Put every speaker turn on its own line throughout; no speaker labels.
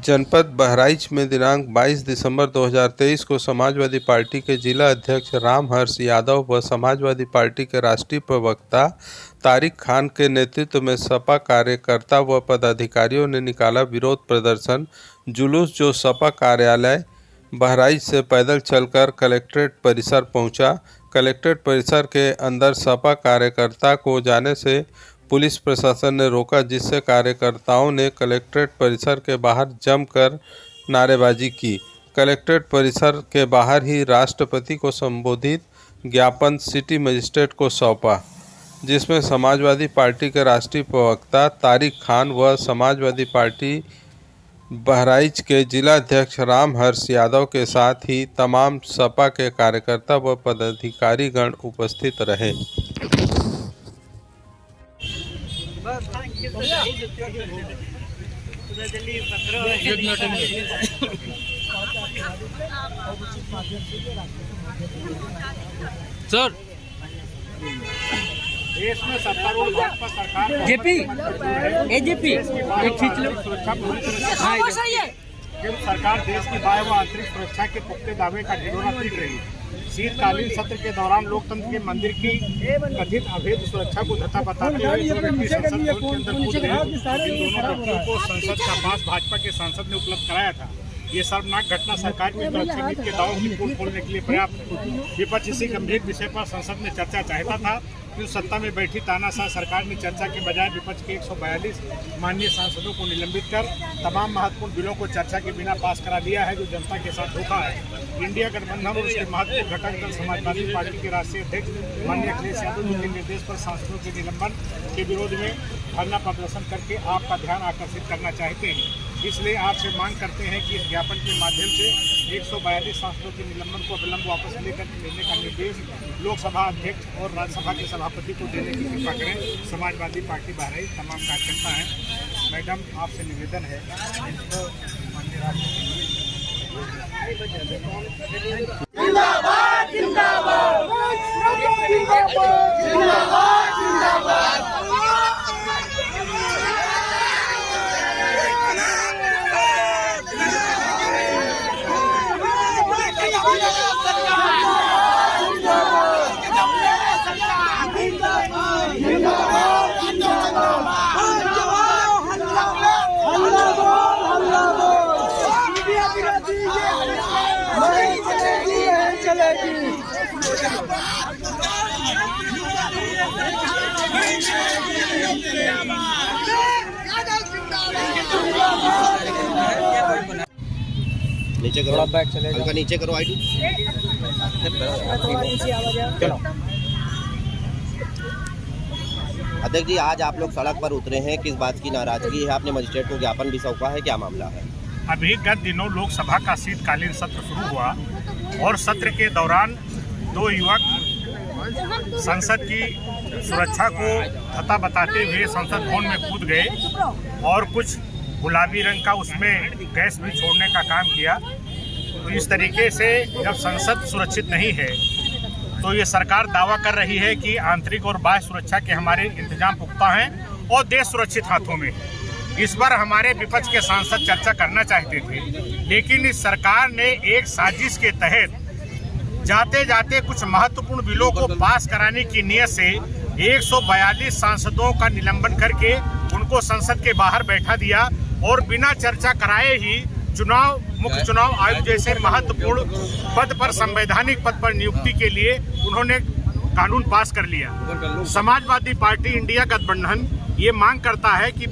जनपद बहराइच में दिनांक 22 दिसंबर 2023 को समाजवादी पार्टी के जिला अध्यक्ष रामहर्ष यादव व समाजवादी पार्टी के राष्ट्रीय प्रवक्ता तारिक खान के नेतृत्व में सपा कार्यकर्ता व पदाधिकारियों ने निकाला विरोध प्रदर्शन जुलूस, जो सपा कार्यालय बहराइच से पैदल चलकर कलेक्ट्रेट परिसर पहुंचा। कलेक्ट्रेट परिसर के अंदर सपा कार्यकर्ता को जाने से पुलिस प्रशासन ने रोका, जिससे कार्यकर्ताओं ने कलेक्ट्रेट परिसर के बाहर जमकर नारेबाजी की। कलेक्ट्रेट परिसर के बाहर ही राष्ट्रपति को संबोधित ज्ञापन सिटी मजिस्ट्रेट को सौंपा, जिसमें समाजवादी पार्टी के राष्ट्रीय प्रवक्ता तारिक खान व समाजवादी पार्टी बहराइच के जिला अध्यक्ष रामहर्ष यादव के साथ ही तमाम सपा के कार्यकर्ता व पदाधिकारीगण उपस्थित रहे।
सर,
देश में सत्तारूढ़ भाजपा सरकार
जेपी एजेपी एक खींच लो।
सरकार देश की बाह्य व आंतरिक सुरक्षा के पुख्ते दावे का ढिंढोरा पीट रही है। शीतकालीन सत्र के दौरान लोकतंत्र के मंदिर की कथित अवैध सुरक्षा को धत्ता बताते हुए जो व्यक्ति संसद भवन के अंदर कूद गए, इन दोनों व्यक्तियों को संसद का पास भाजपा के सांसद ने उपलब्ध कराया था। ये शर्मनाक घटना सरकार की सुरक्षा नीति के दावों की पोल खोलने के लिए पर्याप्त है। विपक्ष इसी गंभीर विषय पर संसद में चर्चा चाहता था कि सत्ता में बैठी तानाशाह सरकार ने चर्चा के बजाय विपक्ष के 142 माननीय सांसदों को निलंबित कर तमाम महत्वपूर्ण बिलों को चर्चा के बिना पास करा दिया है, जो जनता के साथ धोखा है। इंडिया गठबंधन और उसके महत्वपूर्ण घटक दल समाजवादी पार्टी के राष्ट्रीय अध्यक्ष माननीय अखिलेश यादव जी के निर्देश पर सांसदों के निलंबन के विरोध में धरना प्रदर्शन करके आपका ध्यान आकर्षित करना चाहते हैं। इसलिए आपसे मांग करते हैं कि इस ज्ञापन के माध्यम से 142 सांसदों के निलंबन को विलंब वापस लेने का निर्देश लोकसभा अध्यक्ष और राज्यसभा के सभापति को देने की कृपा करें। समाजवादी पार्टी बहराइच तमाम कार्यकर्ता हैं। मैडम, आपसे निवेदन है इनको माननीय
नीचे करो, बैक चले हल्का नीचे करो। आई चलो। अध्यक्ष जी, आज आप लोग सड़क पर उतरे हैं, किस बात की नाराजगी है? आपने मजिस्ट्रेट को ज्ञापन भी सौंपा है, क्या मामला है?
अभी गत दिनों लोकसभा का शीतकालीन सत्र शुरू हुआ और सत्र के दौरान दो युवक संसद की सुरक्षा को धत्ता बताते हुए संसद भवन में कूद गए और कुछ गुलाबी रंग का उसमें गैस भी छोड़ने का काम किया। तो इस तरीके से जब संसद सुरक्षित नहीं है तो ये सरकार दावा कर रही है कि आंतरिक और बाह्य सुरक्षा के हमारे इंतजाम पुख्ता हैं और देश सुरक्षित हाथों में है। इस पर हमारे विपक्ष के सांसद चर्चा करना चाहते थे, लेकिन इस सरकार ने एक साजिश के तहत जाते जाते कुछ महत्वपूर्ण बिलों को पास कराने की नीयत से 142 सांसदों का निलंबन करके उनको संसद के बाहर बैठा दिया और बिना चर्चा कराए ही मुख्य चुनाव आयोग जैसे महत्वपूर्ण पद पर, संवैधानिक पद पर नियुक्ति के लिए उन्होंने कानून पास कर लिया। समाजवादी पार्टी इंडिया गठबंधन ये मांग करता है कि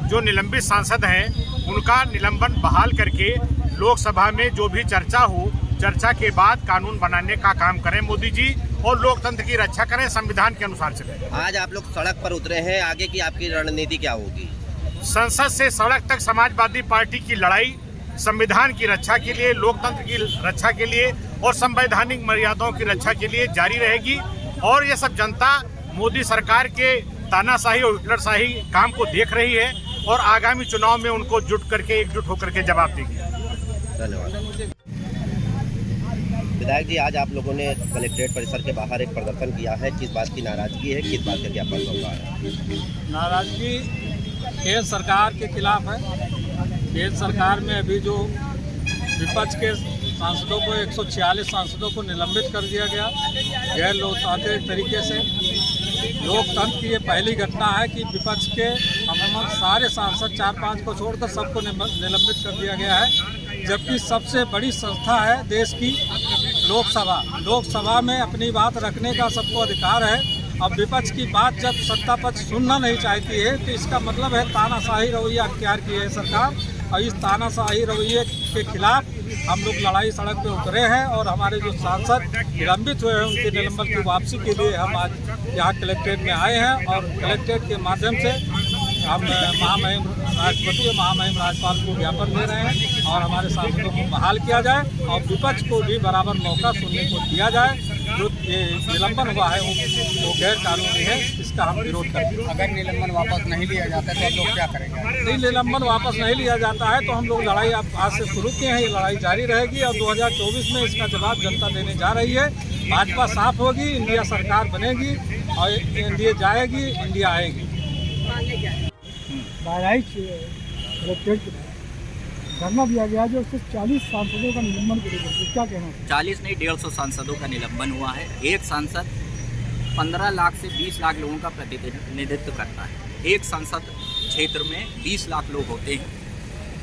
जो निलंबित सांसद हैं उनका निलंबन बहाल करके लोकसभा में जो भी चर्चा हो, चर्चा के बाद कानून बनाने का काम करें मोदी जी और लोकतंत्र की रक्षा करें, संविधान के अनुसार चलें।
आज आप लोग सड़क पर उतरे हैं, आगे की आपकी रणनीति क्या होगी?
संसद से सड़क तक समाजवादी पार्टी की लड़ाई संविधान की रक्षा के लिए, लोकतंत्र की रक्षा के लिए और संवैधानिक मर्यादाओं की रक्षा के लिए जारी रहेगी। और ये सब जनता मोदी सरकार के तानाशाही और हिटलरशाही काम को देख रही है और आगामी चुनाव में उनको एकजुट होकर के जवाब देगी।
धन्यवाद। विधायक जी, आज आप लोगों ने कलेक्ट्रेट परिसर के बाहर एक प्रदर्शन किया है, किस बात की नाराजगी है, किस बात का ज्ञापन सौंपा है?
नाराजगी केंद्र सरकार के खिलाफ है।
केंद्र सरकार में अभी जो विपक्ष के सांसदों को 146 सांसदों को निलंबित कर दिया गया गैर लोकतांत्रिक तरीके से। लोकतंत्र की ये पहली घटना है कि विपक्ष के अमूमन सारे सांसद 4-5 को छोड़कर सबको निलंबित कर दिया गया है, जबकि सबसे बड़ी संस्था है देश की लोकसभा। लोकसभा में अपनी बात रखने का सबको अधिकार है। अब विपक्ष की बात जब सत्ता पक्ष सुनना नहीं चाहती है तो इसका मतलब है तानाशाही रवैया अख्तियार की है सरकार, और इस तानाशाही रवैये के खिलाफ हम लोग लड़ाई सड़क पे उतरे हैं। और हमारे जो सांसद निलंबित हुए हैं उनके निलंबन की वापसी के लिए हम आज यहाँ कलेक्ट्रेट में आए हैं, और कलेक्ट्रेट के माध्यम से हम महामहिम राष्ट्रपति और महामहिम राज्यपाल को ज्ञापन दे रहे हैं और हमारे सांसदों को बहाल किया जाए और विपक्ष को भी बराबर मौका सुनने को दिया जाए। जो ये निलंबन हुआ है वो गैर कानूनी है, इसका हम विरोध करते हैं।
अगर निलंबन वापस नहीं लिया जाता तो आप लोग क्या करेंगे?
नहीं, निलंबन वापस नहीं लिया जाता है तो हम लोग लड़ाई आज से शुरू किए हैं, ये लड़ाई जारी रहेगी और 2024 में इसका जवाब जनता देने जा रही है। भाजपा साफ होगी, इंडिया सरकार बनेगी और इंडिया जाएगी, इंडिया आएगी।
धरना दिया गया जो सिर्फ 40 सांसदों का निलंबन को लेकर, क्या कहना है?
40 नहीं 150 सांसदों का निलंबन हुआ है। एक सांसद 15 लाख से 20 लाख लोगों का प्रतिनिधित्व करता है। एक संसद क्षेत्र में 20 लाख लोग होते हैं।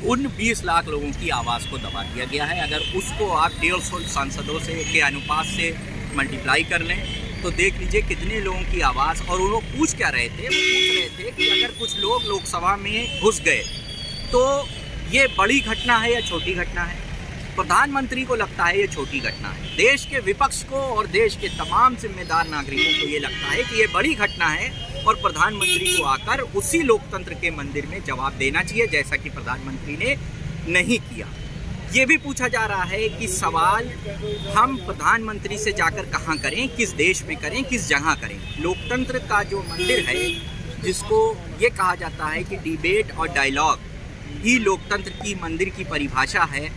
उन 20 लाख लोगों की आवाज़ को दबा दिया गया है। अगर उसको आप 150 सांसदों से के अनुपात से मल्टीप्लाई कर लें तो देख लीजिए कितने लोगों की आवाज़। और वो लोग पूछ क्या रहे थे? वो पूछ रहे थे कि अगर कुछ लोग लोकसभा में घुस गए तो ये बड़ी घटना है या छोटी घटना है? प्रधानमंत्री को लगता है ये छोटी घटना है। देश के विपक्ष को और देश के तमाम जिम्मेदार नागरिकों को ये लगता है कि ये बड़ी घटना है और प्रधानमंत्री को आकर उसी लोकतंत्र के मंदिर में जवाब देना चाहिए, जैसा कि प्रधानमंत्री ने नहीं किया। ये भी पूछा जा रहा है कि सवाल हम प्रधानमंत्री से जाकर कहाँ करें, किस देश में करें, किस जगह करें। लोकतंत्र का जो मंदिर है, जिसको ये कहा जाता है कि डिबेट और डायलॉग ही लोकतंत्र की मंदिर की परिभाषा है,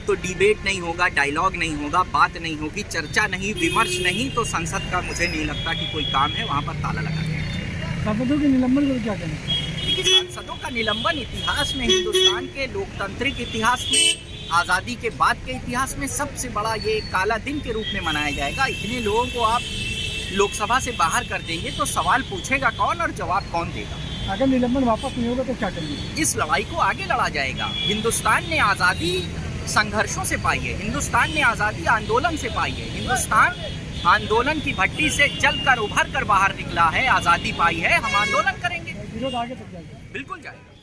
तो डिबेट नहीं होगा, डायलॉग नहीं होगा, बात नहीं होगी, चर्चा नहीं, विमर्श नहीं, तो संसद का मुझे नहीं लगता कि कोई काम है। वहाँ पर ताला लगा दिया।
सांसदों के निलंबन को क्या कहना है?
देखिए, सांसदों का निलंबन इतिहास में, हिंदुस्तान के लोकतांत्रिक इतिहास में, आज़ादी के बाद के इतिहास में सबसे बड़ा ये काला दिन के रूप में मनाया जाएगा। इतने लोगों को आप लोकसभा से बाहर कर देंगे तो सवाल पूछेगा कौन और जवाब कौन देगा?
अगर निलंबन वापस नहीं होगा तो क्या करेंगे?
इस लड़ाई को आगे लड़ा जाएगा। हिंदुस्तान ने आज़ादी संघर्षों से पाई है, हिंदुस्तान ने आज़ादी आंदोलन से पाई है। हिंदुस्तान आंदोलन की भट्टी से जलकर उभर कर बाहर निकला है, आज़ादी पाई है। हम आंदोलन करेंगे,
विरोध आगे तक जाएगा।
बिल्कुल जाएगा।